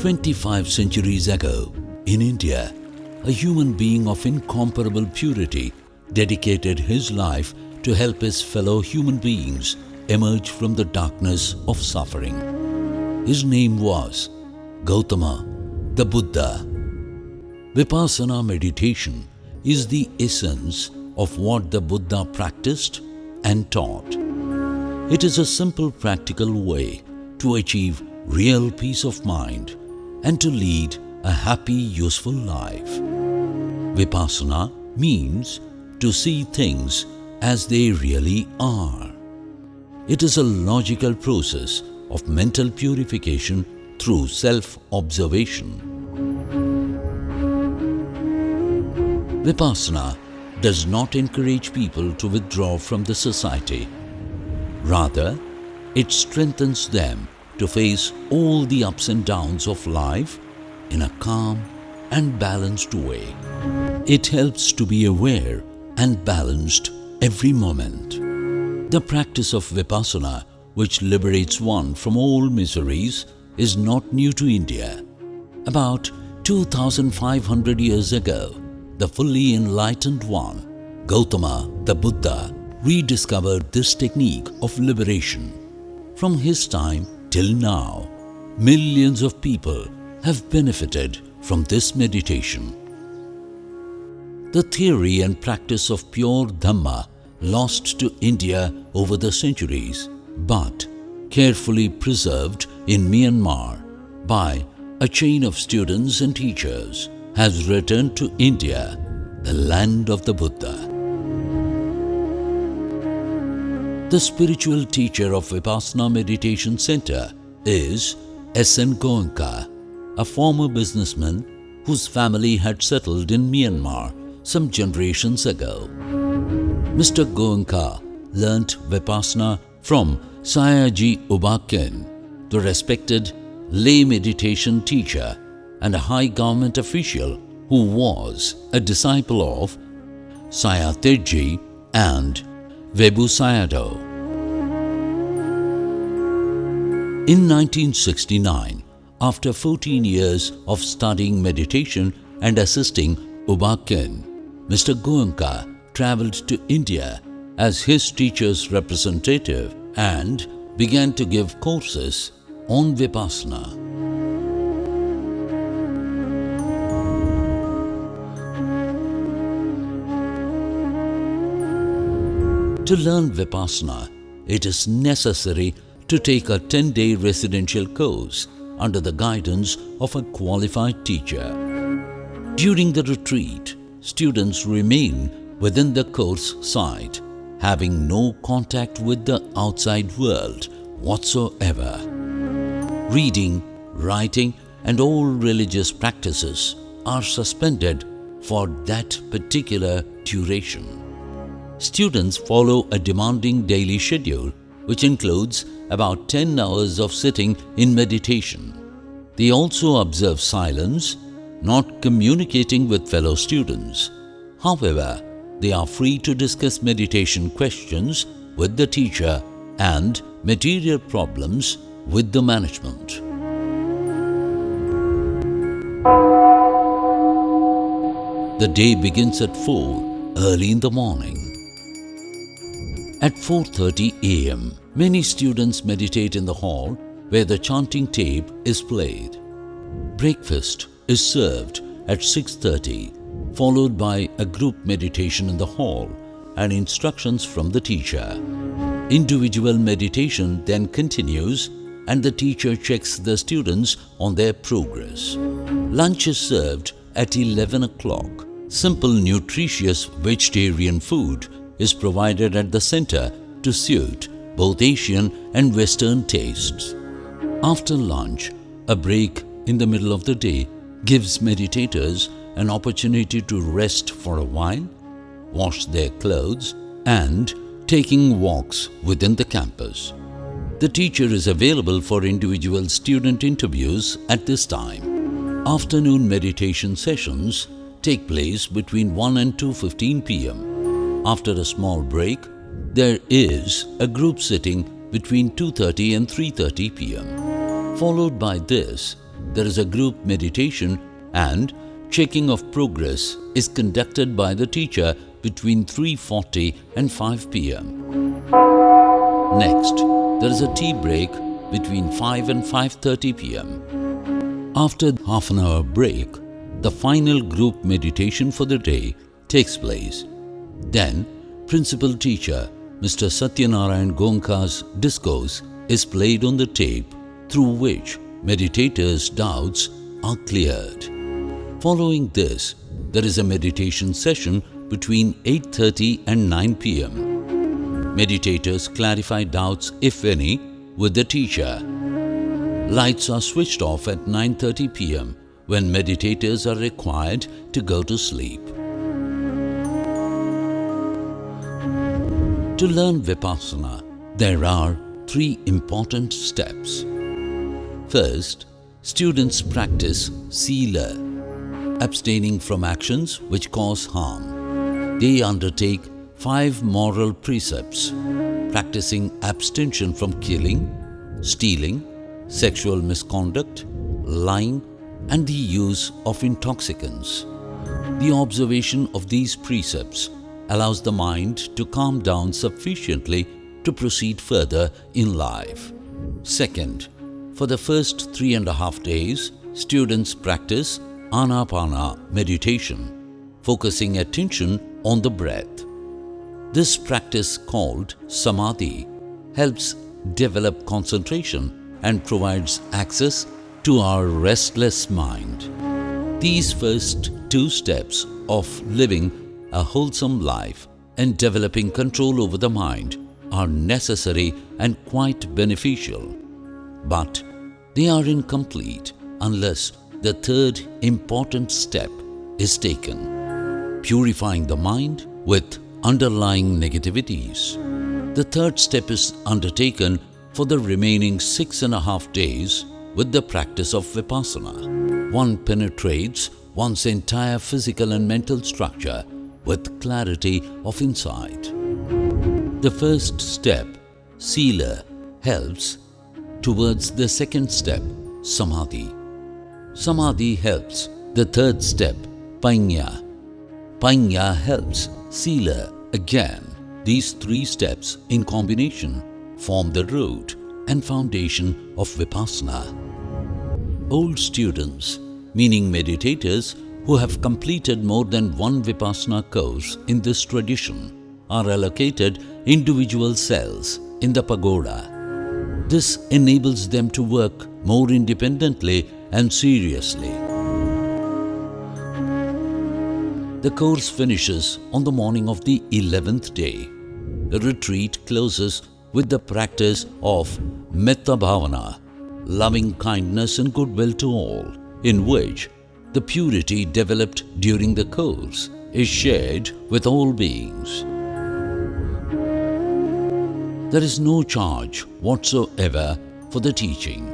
"25 centuries ago, in India, a human being of incomparable purity dedicated his life to help his fellow human beings emerge from the darkness of suffering. His name was Gautama, the Buddha. Vipassana meditation is the essence of what the Buddha practiced and taught. It is a simple, practical way to achieve real peace of mind and to lead a happy, useful life. Vipassana means to see things as they really are. It is a logical process of mental purification through self-observation. Vipassana does not encourage people to withdraw from the society. Rather, it strengthens them to face all the ups and downs of life in a calm and balanced way. It helps to be aware and balanced every moment. The practice of Vipassana, which liberates one from all miseries, is not new to India. About 2,500 years ago, the fully enlightened one, Gautama the Buddha, rediscovered this technique of liberation. From his time till now, millions of people have benefited from this meditation. The theory and practice of pure Dhamma lost to India over the centuries, but carefully preserved in Myanmar by a chain of students and teachers, has returned to India, the land of the Buddha. The spiritual teacher of Vipassana Meditation Center is S.N. Goenka, a former businessman whose family had settled in Myanmar some generations ago. Mr. Goenka learnt Vipassana from Sayaji Ubaken, the respected lay meditation teacher and a high government official who was a disciple of Sayateji and Webu Sayadaw. In 1969, after 14 years of studying meditation and assisting Ubaken, Mr. Goenka travelled to India as his teacher's representative and began to give courses on Vipassana. To learn Vipassana, it is necessary to take a 10-day residential course under the guidance of a qualified teacher. During the retreat, students remain within the course site, having no contact with the outside world whatsoever. Reading, writing, and all religious practices are suspended for that particular duration. Students follow a demanding daily schedule which includes about 10 hours of sitting in meditation. They also observe silence, not communicating with fellow students. However, they are free to discuss meditation questions with the teacher and material problems with the management. The day begins at 4 early in the morning. At 4:30 a.m., many students meditate in the hall where the chanting tape is played. Breakfast is served at 6:30, followed by a group meditation in the hall and instructions from the teacher. Individual meditation then continues and the teacher checks the students on their progress. Lunch is served at 11 o'clock. Simple, nutritious vegetarian food is provided at the center to suit both Asian and Western tastes. After lunch, a break in the middle of the day gives meditators an opportunity to rest for a while, wash their clothes, and taking walks within the campus. The teacher is available for individual student interviews at this time. Afternoon meditation sessions take place between 1 and 2:15 p.m. After a small break, there is a group sitting between 2:30 and 3:30 p.m. Followed by this, there is a group meditation and checking of progress is conducted by the teacher between 3:40 and 5 p.m. Next, there is a tea break between 5 and 5:30 p.m. After half an hour break, the final group meditation for the day takes place. Then, Principal Teacher Mr. Satyanarayan Gonka's discourse is played on the tape, through which meditators' doubts are cleared. Following this, there is a meditation session between 8:30 and 9 p.m. Meditators clarify doubts, if any, with the teacher. Lights are switched off at 9:30 p.m. when meditators are required to go to sleep. To learn Vipassana, there are 3 important steps. First, students practice Sila, abstaining from actions which cause harm. They undertake 5 moral precepts, practicing abstention from killing, stealing, sexual misconduct, lying, and the use of intoxicants. The observation of these precepts allows the mind to calm down sufficiently to proceed further in life. Second, for the first 3.5 days, students practice Anapana meditation, focusing attention on the breath. This practice, called Samadhi, helps develop concentration and provides access to our restless mind. These first 2 steps of living a wholesome life and developing control over the mind are necessary and quite beneficial. But they are incomplete unless the 3rd important step is taken, purifying the mind with underlying negativities. The 3rd step is undertaken for the remaining 6.5 days with the practice of Vipassana. One penetrates one's entire physical and mental structure with clarity of insight. The first step, Sila, helps towards the 2nd step, Samadhi. Samadhi helps the 3rd step, Panya. Panya helps Sila again. These 3 steps in combination form the root and foundation of Vipassana. Old students, meaning meditators who have completed more than one Vipassana course in this tradition, are allocated individual cells in the pagoda. This enables them to work more independently and seriously. The course finishes on the morning of the 11th day. The retreat closes with the practice of Metta Bhavana, loving kindness and goodwill to all, in which the purity developed during the course is shared with all beings. There is no charge whatsoever for the teaching.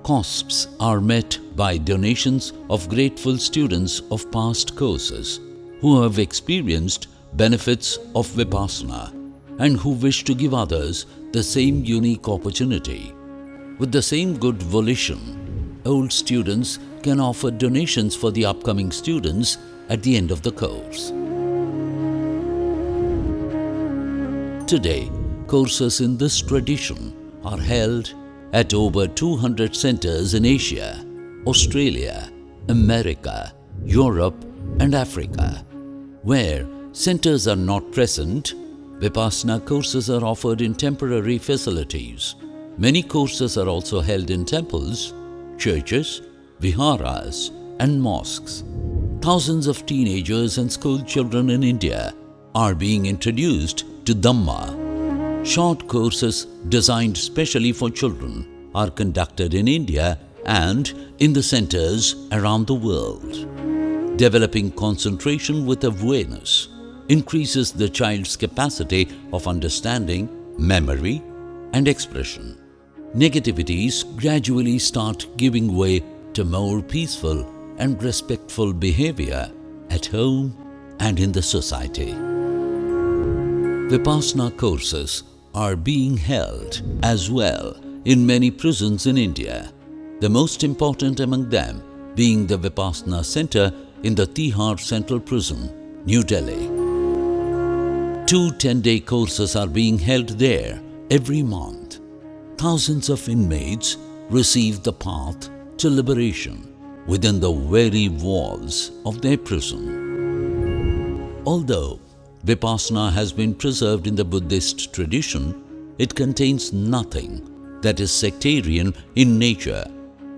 Costs are met by donations of grateful students of past courses who have experienced benefits of Vipassana and who wish to give others the same unique opportunity. With the same good volition, old students can offer donations for the upcoming students at the end of the course. Today, courses in this tradition are held at over 200 centers in Asia, Australia, America, Europe, and Africa. Where centers are not present, Vipassana courses are offered in temporary facilities. Many courses are also held in temples, churches, viharas, and mosques. Thousands of teenagers and school children in India are being introduced to Dhamma. Short courses designed specially for children are conducted in India and in the centers around the world. Developing concentration with awareness increases the child's capacity of understanding, memory, and expression. Negativities gradually start giving way to more peaceful and respectful behavior at home and in the society. Vipassana courses are being held as well in many prisons in India, the most important among them being the Vipassana Center in the Tihar Central Prison, New Delhi. 2 10-day courses are being held there every month. Thousands of inmates receive the path to liberation within the very walls of their prison. Although Vipassana has been preserved in the Buddhist tradition, it contains nothing that is sectarian in nature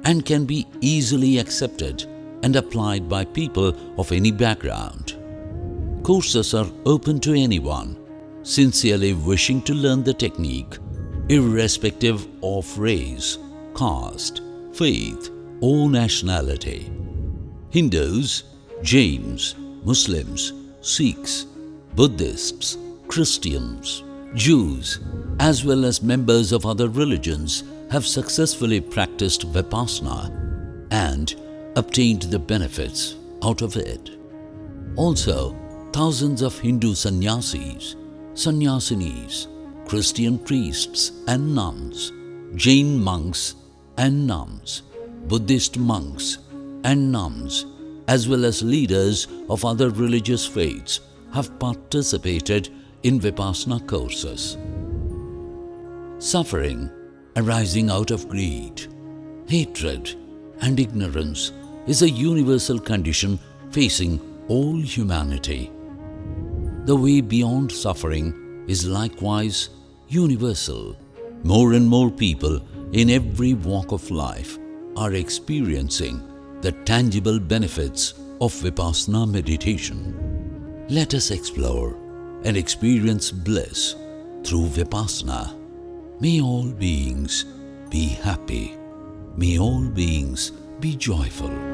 and can be easily accepted and applied by people of any background. Courses are open to anyone sincerely wishing to learn the technique, irrespective of race, caste, faith, or nationality. Hindus, Jains, Muslims, Sikhs, Buddhists, Christians, Jews, as well as members of other religions have successfully practiced Vipassana and obtained the benefits out of it. Also, thousands of Hindu sannyasis, sannyasinis, Christian priests and nuns, Jain monks and nuns, Buddhist monks and nuns, as well as leaders of other religious faiths have participated in Vipassana courses. Suffering arising out of greed, hatred, and ignorance is a universal condition facing all humanity. The way beyond suffering is likewise universal. More and more people in every walk of life are experiencing the tangible benefits of Vipassana meditation. Let us explore and experience bliss through Vipassana. May all beings be happy. May all beings be joyful.